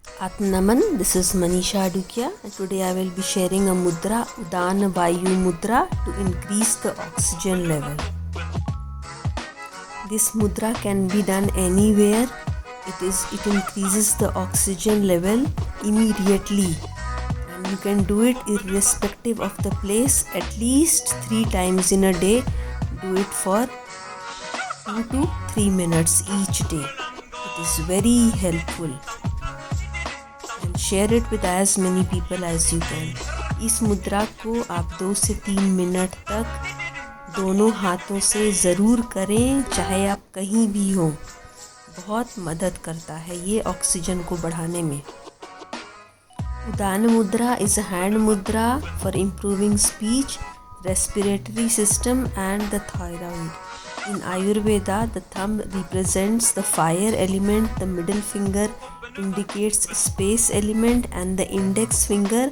Atmanaman, this is Manisha Adukia and today I will be sharing a mudra, Udana Vayu Mudra, to increase the oxygen level. This mudra can be done anywhere. It increases the oxygen level immediately, and you can do it irrespective of the place at least 3 times in a day. Do it for 2 to 3 minutes each day. It is very helpful. Share it with as many people as you can. इस मुद्रा को आप 2 से 3 minute तक दोनों हाथों से ज़रूर करें, चाहे आप कहीं भी हो। बहुत मदद करता है ये ऑक्सीजन को बढ़ाने में। उदान मुद्रा इज़ अ हैंड मुद्रा for improving speech, respiratory system and the thyroid. In Ayurveda, the thumb represents the fire element, the middle finger indicates space element, and the index finger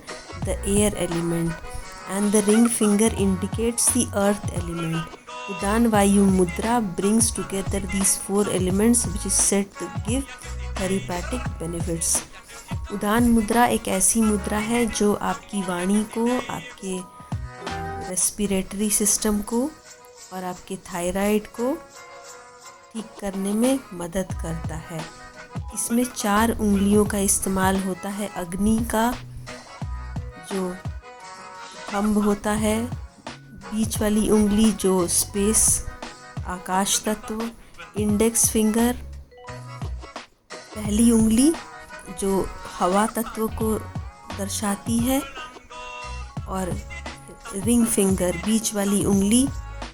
the air element, and the ring finger indicates the earth element. Udan Vayu Mudra brings together these 4 elements, which is said to give therapeutic benefits. उदान मुद्रा एक ऐसी मुद्रा है जो आपकी वाणी को, आपके respiratory system को और आपके थायराइड को ठीक करने में मदद करता है। इसमें 4 उंगलियों का इस्तेमाल होता है। अग्नि का जो थंब होता है, बीच वाली उंगली जो स्पेस आकाश तत्व, इंडेक्स फिंगर पहली उंगली जो हवा तत्व को दर्शाती है, और रिंग फिंगर बीच वाली उंगली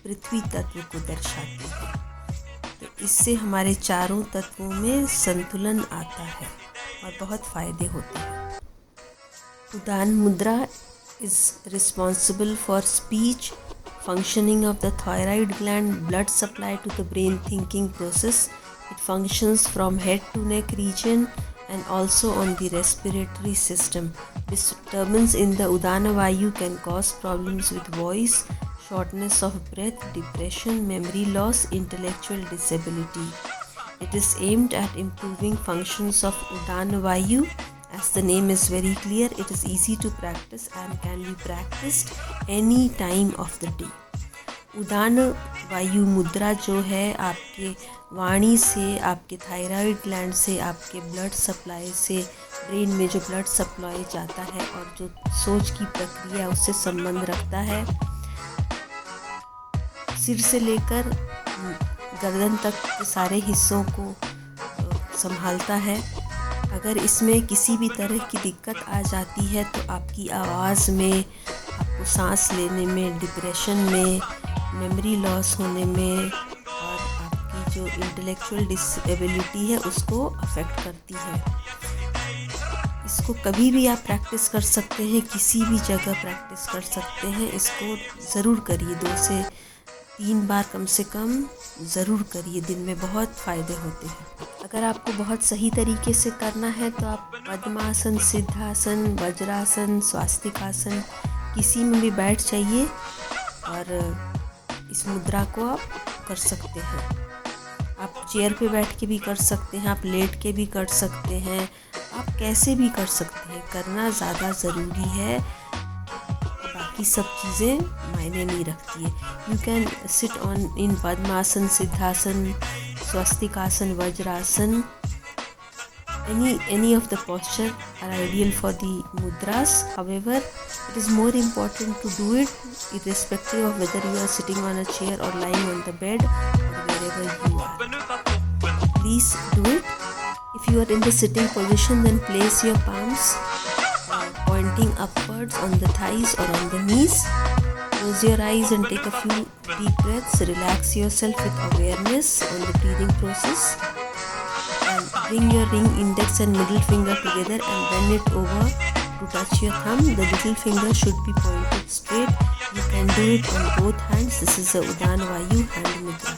पृथ्वी तत्व को दर्शाती है। तो इससे हमारे चारों तत्वों में संतुलन आता है और बहुत फ़ायदे होते हैं। Udana mudra is responsible for speech, functioning of the thyroid gland, blood supply to the brain, thinking process. It functions from head to neck region and also on the respiratory system. Disturbance in the Udana Vayu can cause problems with voice, shortness of breath, depression, memory loss, intellectual disability. It is aimed at improving functions of Udana Vayu. As the name is very clear, it is easy to practice and can be practiced any time of the day. उदान वायु मुद्रा जो है आपके वाणी से, आपके thyroid gland से, आपके blood supply से, brain में जो ब्लड सप्लाई जाता है और जो सोच की प्रक्रिया उससे संबंध रखता है, सिर से लेकर गर्दन तक के सारे हिस्सों को संभालता है। अगर इसमें किसी भी तरह की दिक्कत आ जाती है तो आपकी आवाज़ में, आपको सांस लेने में, डिप्रेशन में, मेमोरी लॉस होने में और आपकी जो इंटेलेक्चुअल डिसेबिलिटी है उसको अफेक्ट करती है। इसको कभी भी आप प्रैक्टिस कर सकते हैं, किसी भी जगह प्रैक्टिस कर सकते हैं। इसको ज़रूर करिए, 2 से 3 बार कम से कम ज़रूर करिए। दिन में बहुत फ़ायदे होते हैं। अगर आपको बहुत सही तरीके से करना है तो आप पद्मासन, सिद्धासन, वज्रासन, स्वास्तिकासन किसी में भी बैठ जाइए और इस मुद्रा को आप कर सकते हैं। आप चेयर पे बैठ के भी कर सकते हैं, आप लेट के भी कर सकते हैं, आप कैसे भी कर सकते हैं। करना ज़्यादा ज़रूरी है, बाकी सब चीज़ें मायने नहीं रखती है। You can sit on in padmasana, siddhasana, swastikasana, vajrasana. Any of the posture are ideal for the mudras. However, it is more important to do it irrespective of whether you are sitting on a chair or lying on the bed or wherever you are. Please do it. If you are in the sitting position, then place your palms pointing upwards on the thighs or on the knees. Close your eyes and take a few deep breaths. Relax yourself with awareness on the breathing process. Bring your ring, index and middle finger together and bend it over to touch your thumb. The little finger should be pointed straight. You can do it on both hands. This is the Udan Vayu hand mudra.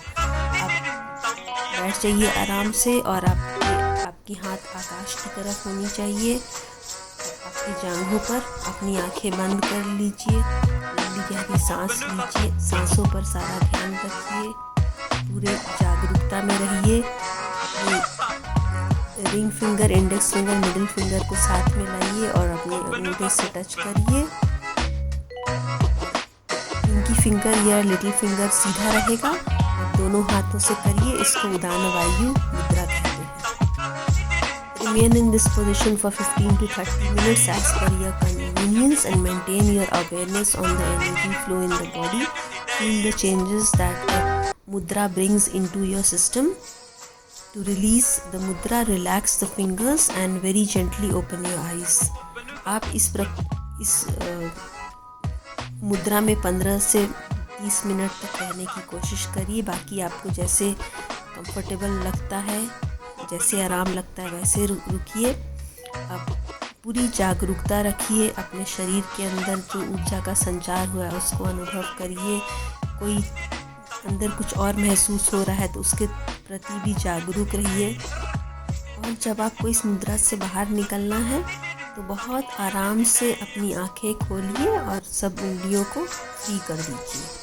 आप बैठ जाइए आराम से और आपकी हाथ आकाश की तरफ होनी चाहिए। आपकी जांघों पर अपनी आंखें बंद कर लीजिए, लंबी गहरी सांस लीजिए, सांसों पर सारा ध्यान रखिए, पूरे जागरूकता में रहिए। Ring finger, index finger, middle finger को साथ में लाइए और अपने अंगूठे से टच करिए। पिंकी फिंगर या लिटिल फिंगर सीधा रहेगा और दोनों हाथों से करिए। इसको उदान वायु मुद्रा कहते हैं। Remain in this position for 15 to 30 minutes as per your convenience and maintain your awareness on the energy flow in the body. Feel the changes that the mudra brings into your system. To release the mudra, relax the fingers and very gently open your eyes. आप इस मुद्रा में 15 से 30 minute तक रहने की कोशिश करिए। बाकी आपको जैसे कंफर्टेबल लगता है, जैसे आराम लगता है वैसे रुकिए। अब पूरी जागरूकता रखिए। अपने शरीर के अंदर जो ऊर्जा का संचार हुआ है उसको अनुभव करिए। कोई अंदर कुछ और महसूस हो रहा है तो उसके प्रति भी जागरूक रहिए। और जब आपको इस मुद्रा से बाहर निकलना है तो बहुत आराम से अपनी आंखें खोलिए और सब उंगलियों को फ्री कर दीजिए।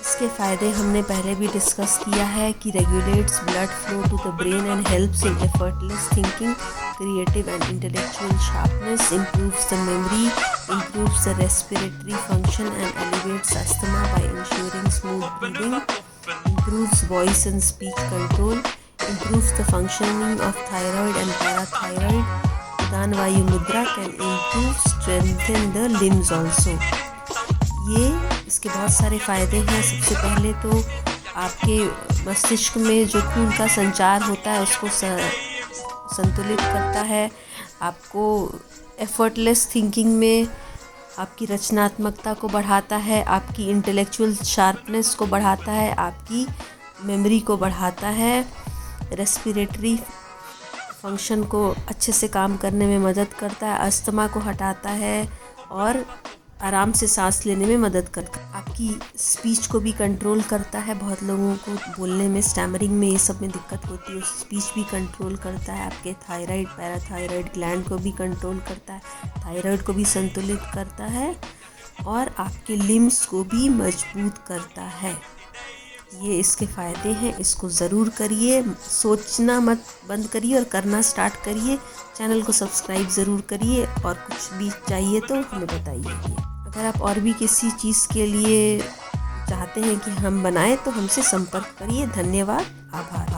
इसके फ़ायदे हमने पहले भी डिस्कस किया है कि regulates blood flow to the brain and helps in effortless thinking, creative and intellectual sharpness, improves the memory, improves the respiratory function and elevates asthma by ensuring smooth breathing, improves voice and speech control, improves the functioning of thyroid and parathyroid. Udana vayu mudra can improve strengthen the limbs also. ये इसके बहुत सारे फ़ायदे हैं। सबसे पहले तो आपके मस्तिष्क में जो खून का संचार होता है उसको संतुलित करता है। आपको एफर्टलेस थिंकिंग में आपकी रचनात्मकता को बढ़ाता है, आपकी इंटेलेक्चुअल शार्पनेस को बढ़ाता है, आपकी मेमोरी को बढ़ाता है, रेस्पिरेटरी फंक्शन को अच्छे से काम करने में मदद करता है, अस्थमा को हटाता है और आराम से सांस लेने में मदद करता है। आपकी स्पीच को भी कंट्रोल करता है। बहुत लोगों को बोलने में, स्टैमरिंग में, ये सब में दिक्कत होती है, स्पीच भी कंट्रोल करता है। आपके थायराइड, पैराथायराइड ग्लैंड को भी कंट्रोल करता है, थायराइड को भी संतुलित करता है और आपके लिम्स को भी मजबूत करता है। ये इसके फ़ायदे हैं। इसको ज़रूर करिए। सोचना मत बंद करिए और करना स्टार्ट करिए। चैनल को सब्सक्राइब ज़रूर करिए और कुछ भी चाहिए तो हमें बताइए। अगर आप और भी किसी चीज़ के लिए चाहते हैं कि हम बनाएं तो हमसे संपर्क करिए। धन्यवाद, आभार।